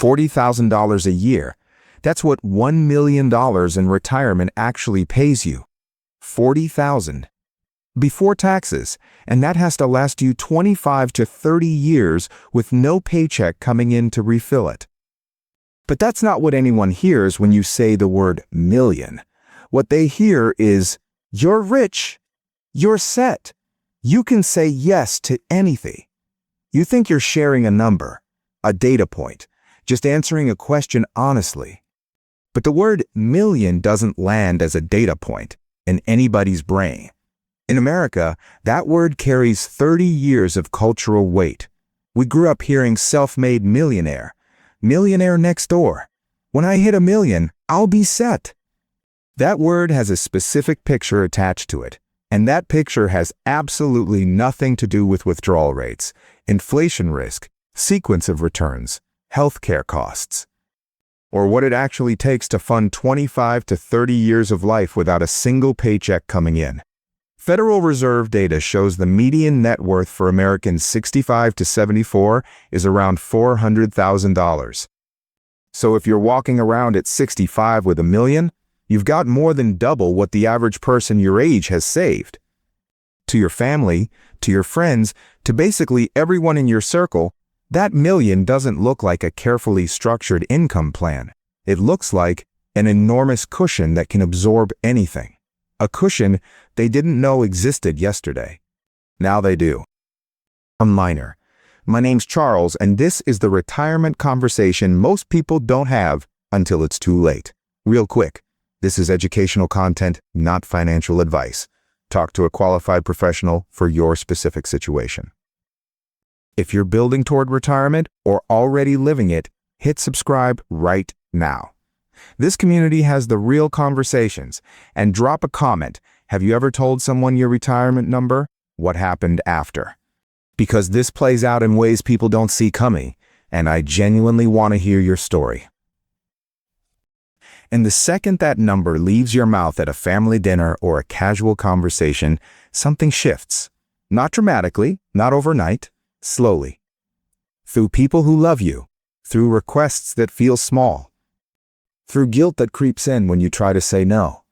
$40,000 a year. That's what $1 million in retirement actually pays you. $40,000. Before taxes, and that has to last you 25 to 30 years with no paycheck coming in to refill it. But that's not what anyone hears when you say the word million. What they hear is, you're rich, you're set, you can say yes to anything. You think you're sharing a number, a data point, just answering a question honestly. But the word million doesn't land as a data point in anybody's brain. In America, that word carries 30 years of cultural weight. We grew up hearing self-made millionaire, millionaire next door. When I hit $1 million, I'll be set. That word has a specific picture attached to it, and that picture has absolutely nothing to do with withdrawal rates, inflation risk, sequence of returns, healthcare costs, or what it actually takes to fund 25 to 30 years of life without a single paycheck coming in. Federal Reserve data shows the median net worth for Americans 65 to 74 is around $400,000. So if you're walking around at 65 with $1 million, you've got more than double what the average person your age has saved. To your family, to your friends, to basically everyone in your circle, that $1 million doesn't look like a carefully structured income plan. It looks like an enormous cushion that can absorb anything. A cushion they didn't know existed yesterday. Now they do. I'm Minor. My name's Charles, and this is the retirement conversation most people don't have until it's too late. Real quick, this is educational content, not financial advice. Talk to a qualified professional for your specific situation. If you're building toward retirement or already living it, hit subscribe right now. This community has the real conversations, and drop a comment. Have you ever told someone your retirement number? What happened after? Because this plays out in ways people don't see coming, and I genuinely want to hear your story. And the second that number leaves your mouth at a family dinner or a casual conversation, something shifts. Not dramatically, not overnight, slowly. Through people who love you, through requests that feel small, through guilt that creeps in when you try to say no.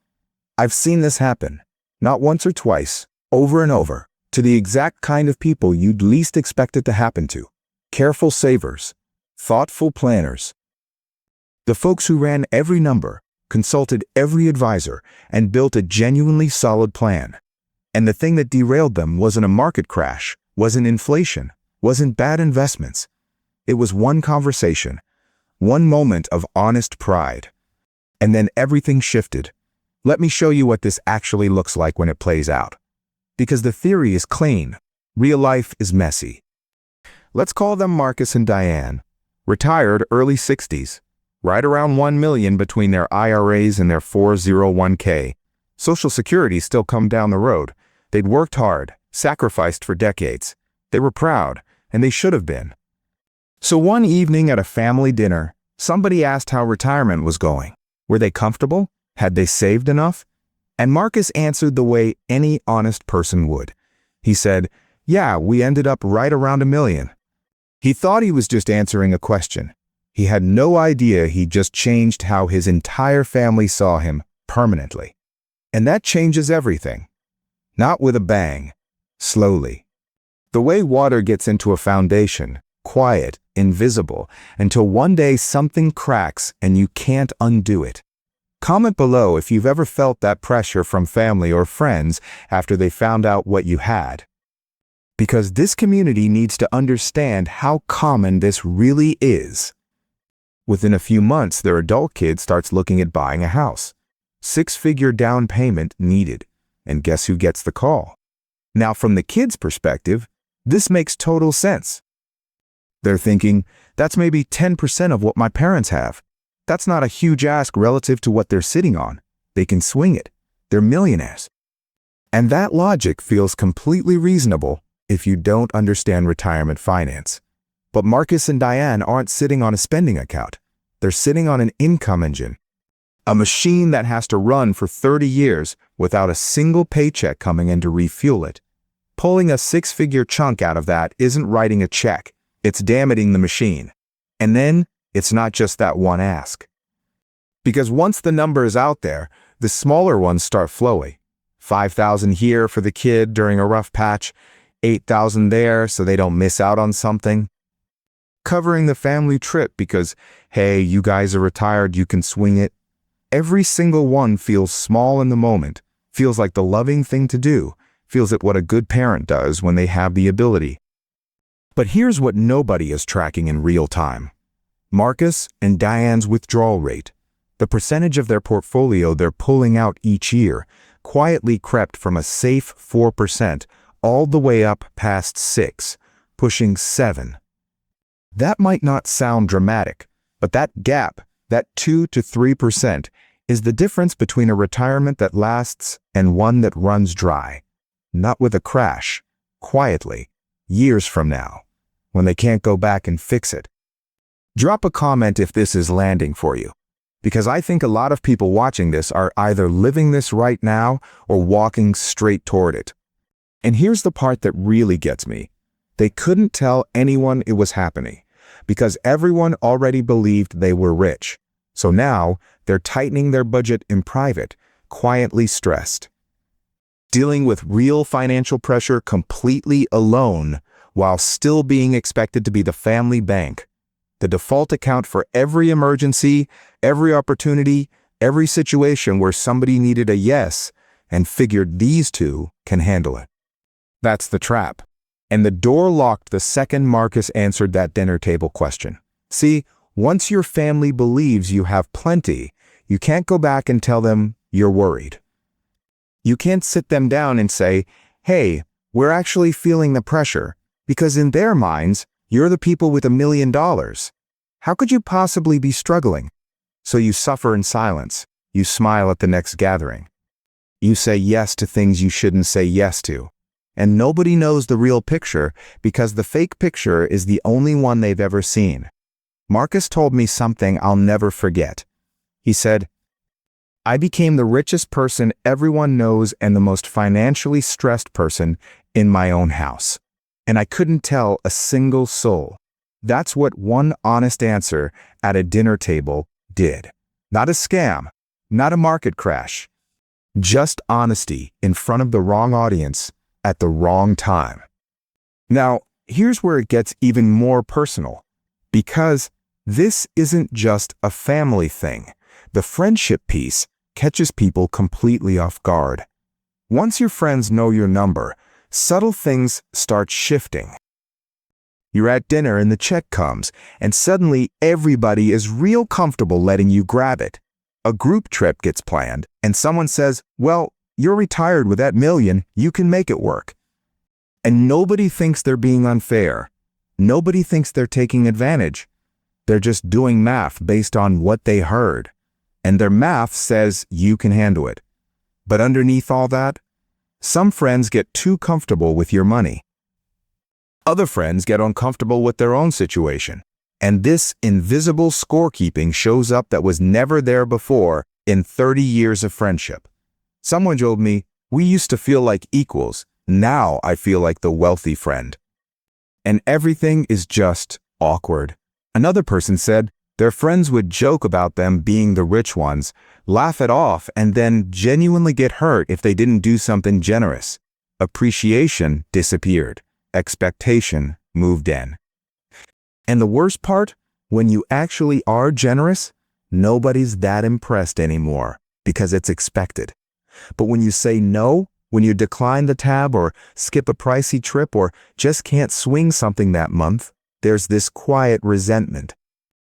I've seen this happen, not once or twice, over and over, to the exact kind of people you'd least expect it to happen to. Careful savers, thoughtful planners. The folks who ran every number, consulted every advisor, and built a genuinely solid plan. And the thing that derailed them wasn't a market crash, wasn't inflation, wasn't bad investments. It was one conversation, one moment of honest pride. And then everything shifted. Let me show you what this actually looks like when it plays out. Because the theory is clean, real life is messy. Let's call them Marcus and Diane. Retired early 60s, right around $1 million between their IRAs and their 401k. Social Security still come down the road. They'd worked hard, sacrificed for decades. They were proud, and they should have been. So one evening at a family dinner, somebody asked how retirement was going. Were they comfortable? Had they saved enough? And Marcus answered the way any honest person would. He said, "Yeah, we ended up right around $1 million." He thought he was just answering a question. He had no idea he just changed how his entire family saw him permanently. And that changes everything. Not with a bang, slowly. The way water gets into a foundation, quiet, invisible, until one day something cracks and you can't undo it. Comment below if you've ever felt that pressure from family or friends after they found out what you had. Because this community needs to understand how common this really is. Within a few months, their adult kid starts looking at buying a house. 6-figure down payment needed. And guess who gets the call? Now, from the kid's perspective, this makes total sense. They're thinking, that's maybe 10% of what my parents have. That's not a huge ask relative to what they're sitting on. They can swing it. They're millionaires. And that logic feels completely reasonable if you don't understand retirement finance. But Marcus and Diane aren't sitting on a spending account. They're sitting on an income engine. A machine that has to run for 30 years without a single paycheck coming in to refuel it. Pulling a 6-figure chunk out of that isn't writing a check. It's damaging the machine. And then It's not just that one ask. Because once the number is out there, the smaller ones start flowing. 5,000 here for the kid during a rough patch, 8,000 there so they don't miss out on something. Covering the family trip because, hey, you guys are retired, you can swing it. Every single one feels small in the moment, feels like the loving thing to do, feels like what a good parent does when they have the ability. But here's what nobody is tracking in real time. Marcus and Diane's withdrawal rate. The percentage of their portfolio they're pulling out each year quietly crept from a safe 4% all the way up past 6%, pushing 7%. That might not sound dramatic, but that gap, that 2 to 3%, is the difference between a retirement that lasts and one that runs dry. Not with a crash, quietly, years from now, when they can't go back and fix it. Drop a comment if this is landing for you, because I think a lot of people watching this are either living this right now or walking straight toward it. And here's the part that really gets me. They couldn't tell anyone it was happening, because everyone already believed they were rich. So now, they're tightening their budget in private, quietly stressed. Dealing with real financial pressure completely alone, while still being expected to be the family bank. The default account for every emergency, every opportunity, every situation where somebody needed a yes, and figured these two can handle it. That's the trap. And the door locked the second Marcus answered that dinner table question. See, once your family believes you have plenty, you can't go back and tell them you're worried. You can't sit them down and say, hey, we're actually feeling the pressure, because in their minds, you're the people with $1 million. How could you possibly be struggling? So you suffer in silence. You smile at the next gathering. You say yes to things you shouldn't say yes to. And nobody knows the real picture because the fake picture is the only one they've ever seen. Marcus told me something I'll never forget. He said, I became the richest person everyone knows and the most financially stressed person in my own house. And I couldn't tell a single soul. That's what one honest answer at a dinner table did. Not a scam, not a market crash. Just honesty in front of the wrong audience at the wrong time. Now, here's where it gets even more personal. Because this isn't just a family thing. The friendship piece catches people completely off guard. Once your friends know your number, subtle things start shifting. You're at dinner and the check comes, and suddenly everybody is real comfortable letting you grab it. A group trip gets planned, and someone says, well, you're retired with that $1 million, you can make it work. And nobody thinks they're being unfair. Nobody thinks they're taking advantage. They're just doing math based on what they heard. And their math says you can handle it. But underneath all that, some friends get too comfortable with your money. Other friends get uncomfortable with their own situation. And this invisible scorekeeping shows up that was never there before in 30 years of friendship. Someone told me, we used to feel like equals. Now I feel like the wealthy friend. And everything is just awkward. Another person said their friends would joke about them being the rich ones, laugh it off, and then genuinely get hurt if they didn't do something generous. Appreciation disappeared. Expectation moved in. And the worst part, when you actually are generous, nobody's that impressed anymore because it's expected. But when you say no, when you decline the tab or skip a pricey trip or just can't swing something that month, there's this quiet resentment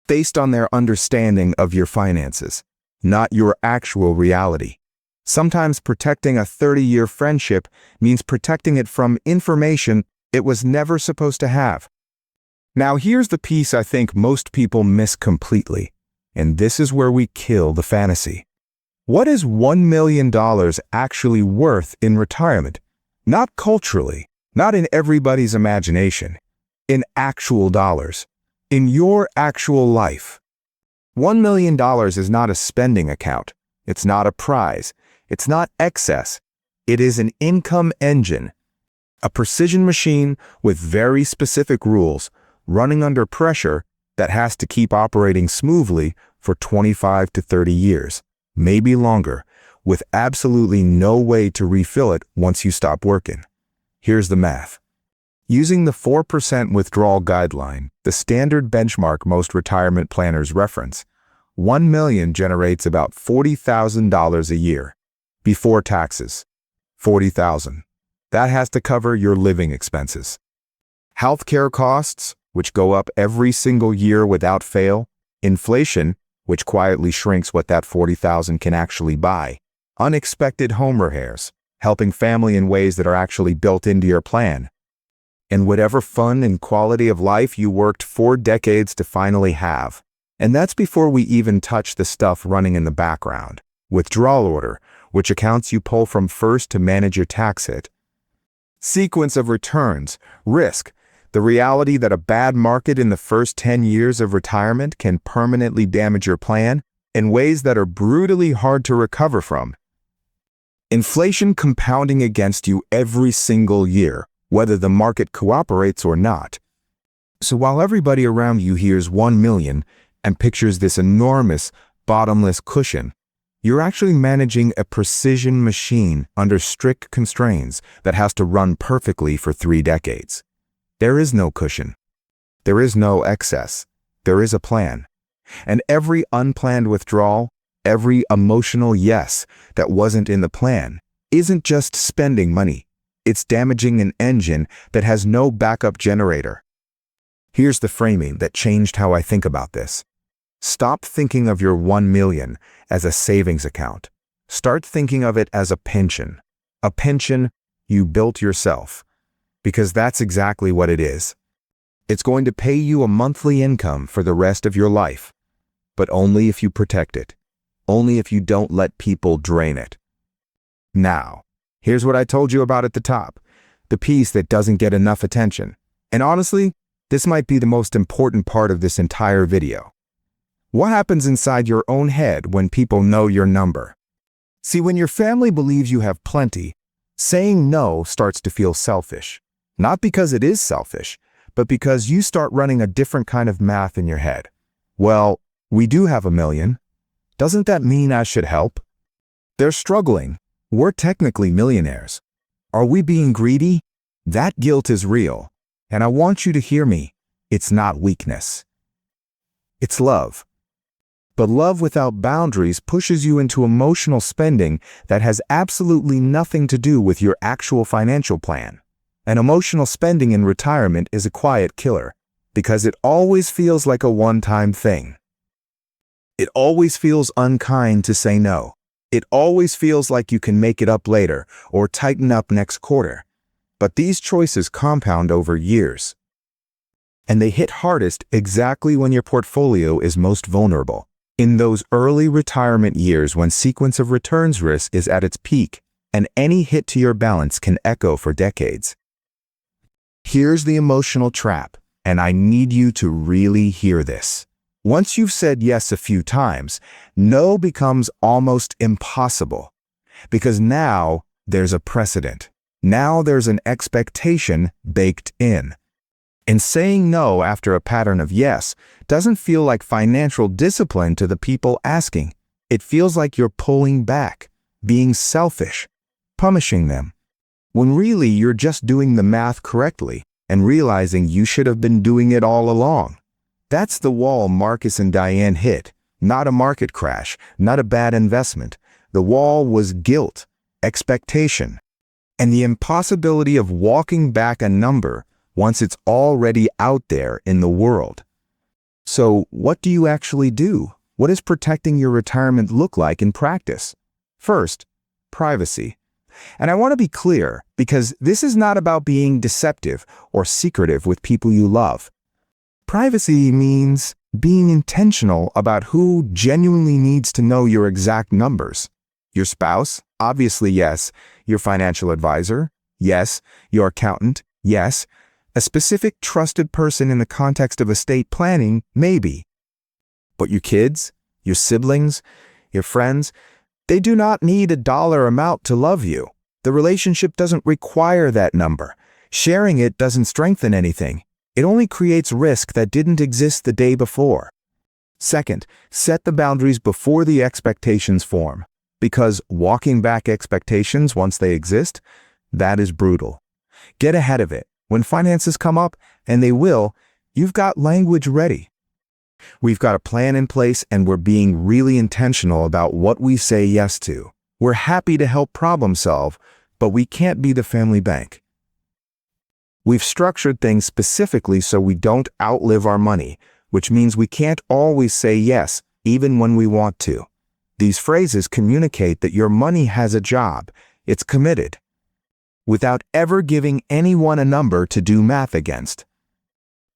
based on their understanding of your finances, not your actual reality. Sometimes protecting a 30-year friendship means protecting it from information it was never supposed to have. Now here's the piece I think most people miss completely, and this is where we kill the fantasy. What is $1 million actually worth in retirement? Not culturally, not in everybody's imagination, in actual dollars, in your actual life. $1 million is not a spending account. It's not a prize. It's not excess. It is an income engine, a precision machine with very specific rules, running under pressure that has to keep operating smoothly for 25 to 30 years, maybe longer, with absolutely no way to refill it once you stop working. Here's the math. Using the 4% withdrawal guideline, the standard benchmark most retirement planners reference, 1 million generates about $40,000 a year. Before taxes. $40,000. That has to cover your living expenses. Healthcare costs, which go up every single year without fail. Inflation, which quietly shrinks what that $40,000 can actually buy. Unexpected home repairs, helping family in ways that are actually built into your plan. And whatever fun and quality of life you worked 4 decades to finally have. And that's before we even touch the stuff running in the background. Withdrawal order, which accounts you pull from first to manage your tax hit. Sequence of returns, risk, the reality that a bad market in the first 10 years of retirement can permanently damage your plan in ways that are brutally hard to recover from. Inflation compounding against you every single year, whether the market cooperates or not. So while everybody around you hears 1 million and pictures this enormous, bottomless cushion, you're actually managing a precision machine under strict constraints that has to run perfectly for 3 decades. There is no cushion. There is no excess. There is a plan. And every unplanned withdrawal, every emotional yes that wasn't in the plan, isn't just spending money. It's damaging an engine that has no backup generator. Here's the framing that changed how I think about this. Stop thinking of your 1 million as a savings account. Start thinking of it as a pension. A pension you built yourself. Because that's exactly what it is. It's going to pay you a monthly income for the rest of your life. But only if you protect it. Only if you don't let people drain it. Now, here's what I told you about at the top. The piece that doesn't get enough attention. And honestly, this might be the most important part of this entire video. What happens inside your own head when people know your number? See, when your family believes you have plenty, saying no starts to feel selfish. Not because it is selfish, but because you start running a different kind of math in your head. Well, we do have 1 million. Doesn't that mean I should help? They're struggling. We're technically millionaires. Are we being greedy? That guilt is real. And I want you to hear me. It's not weakness. It's love. But love without boundaries pushes you into emotional spending that has absolutely nothing to do with your actual financial plan. And emotional spending in retirement is a quiet killer, because it always feels like a one-time thing. It always feels unkind to say no. It always feels like you can make it up later or tighten up next quarter. But these choices compound over years. And they hit hardest exactly when your portfolio is most vulnerable. In those early retirement years when sequence of returns risk is at its peak, and any hit to your balance can echo for decades. Here's the emotional trap, and I need you to really hear this. Once you've said yes a few times, no becomes almost impossible. Because now there's a precedent. Now there's an expectation baked in. And saying no after a pattern of yes doesn't feel like financial discipline to the people asking. It feels like you're pulling back, being selfish, punishing them. When really you're just doing the math correctly and realizing you should have been doing it all along. That's the wall Marcus and Diane hit, not a market crash, not a bad investment. The wall was guilt, expectation, and the impossibility of walking back a number once it's already out there in the world. So what do you actually do? What does protecting your retirement look like in practice? First, privacy. And I want to be clear, because this is not about being deceptive or secretive with people you love. Privacy means being intentional about who genuinely needs to know your exact numbers. Your spouse? Obviously, yes. Your financial advisor? Yes. Your accountant? Yes. A specific trusted person in the context of estate planning? Maybe. But your kids? Your siblings? Your friends? They do not need a dollar amount to love you. The relationship doesn't require that number. Sharing it doesn't strengthen anything. It only creates risk that didn't exist the day before. Second, set the boundaries before the expectations form, because walking back expectations once they exist, that is brutal. Get ahead of it. When finances come up, and they will, you've got language ready. We've got a plan in place, and we're being really intentional about what we say yes to. We're happy to help problem solve, but we can't be the family bank. We've structured things specifically so we don't outlive our money, which means we can't always say yes, even when we want to. These phrases communicate that your money has a job, it's committed, without ever giving anyone a number to do math against.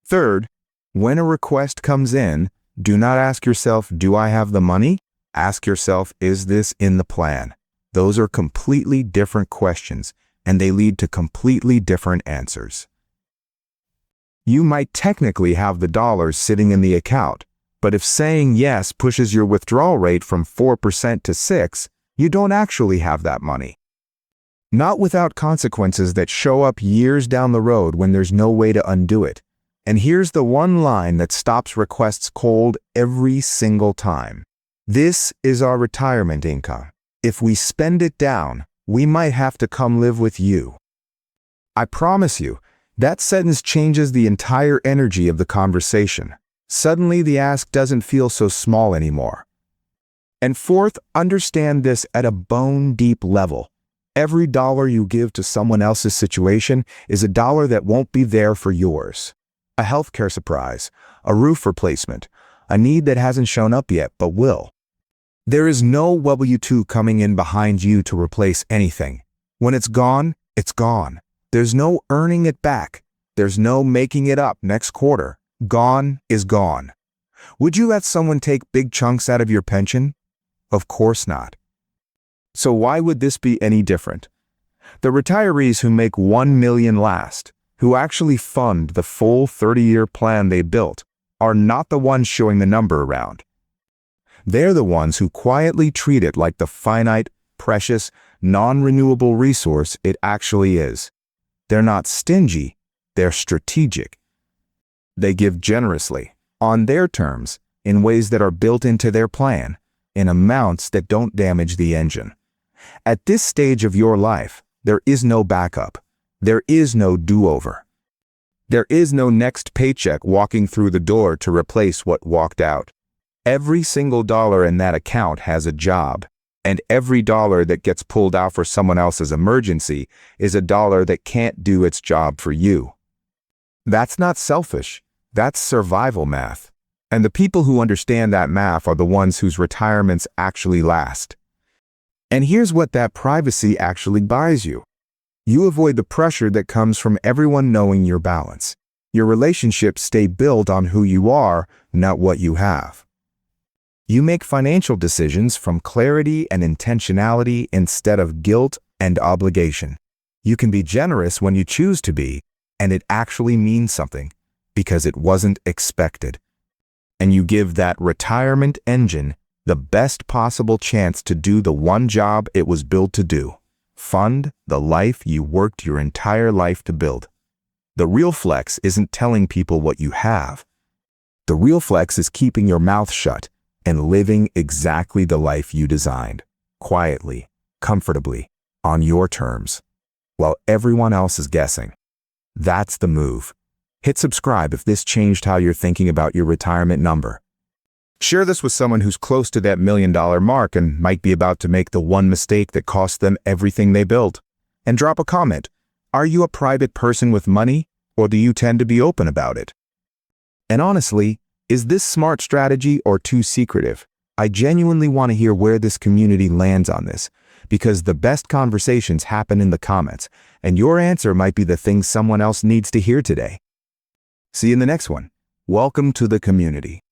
Third, when a request comes in, do not ask yourself, do I have the money? Ask yourself, is this in the plan? Those are completely different questions, and they lead to completely different answers. You might technically have the dollars sitting in the account, but if saying yes pushes your withdrawal rate from 4% to 6%, you don't actually have that money. Not without consequences that show up years down the road when there's no way to undo it. And here's the one line that stops requests cold every single time. This is our retirement income. If we spend it down, we might have to come live with you. I promise you, that sentence changes the entire energy of the conversation. Suddenly the ask doesn't feel so small anymore. And fourth, understand this at a bone-deep level. Every dollar you give to someone else's situation is a dollar that won't be there for yours. A healthcare surprise, a roof replacement, a need that hasn't shown up yet but will. There is no W-2 coming in behind you to replace anything. When it's gone, it's gone. There's no earning it back. There's no making it up next quarter. Gone is gone. Would you let someone take big chunks out of your pension? Of course not. So why would this be any different? The retirees who make $1 million last, who actually fund the full 30-year plan they built, are not the ones showing the number around. They're the ones who quietly treat it like the finite, precious, non-renewable resource it actually is. They're not stingy, they're strategic. They give generously, on their terms, in ways that are built into their plan, in amounts that don't damage the engine. At this stage of your life, there is no backup. There is no do-over. There is no next paycheck walking through the door to replace what walked out. Every single dollar in that account has a job, and every dollar that gets pulled out for someone else's emergency is a dollar that can't do its job for you. That's not selfish. That's survival math. And the people who understand that math are the ones whose retirements actually last. And here's what that privacy actually buys you. You avoid the pressure that comes from everyone knowing your balance. Your relationships stay built on who you are, not what you have. You make financial decisions from clarity and intentionality instead of guilt and obligation. You can be generous when you choose to be, and it actually means something, because it wasn't expected. And you give that retirement engine the best possible chance to do the one job it was built to do: fund the life you worked your entire life to build. The real flex isn't telling people what you have. The real flex is keeping your mouth shut and living exactly the life you designed, quietly, comfortably, on your terms, while everyone else is guessing. That's the move. Hit subscribe if this changed how you're thinking about your retirement number. Share this with someone who's close to that $1 million mark and might be about to make the one mistake that cost them everything they built. And drop a comment. Are you a private person with money, or do you tend to be open about it? And honestly, is this smart strategy or too secretive? I genuinely want to hear where this community lands on this, because the best conversations happen in the comments, and your answer might be the thing someone else needs to hear today. See you in the next one. Welcome to the community.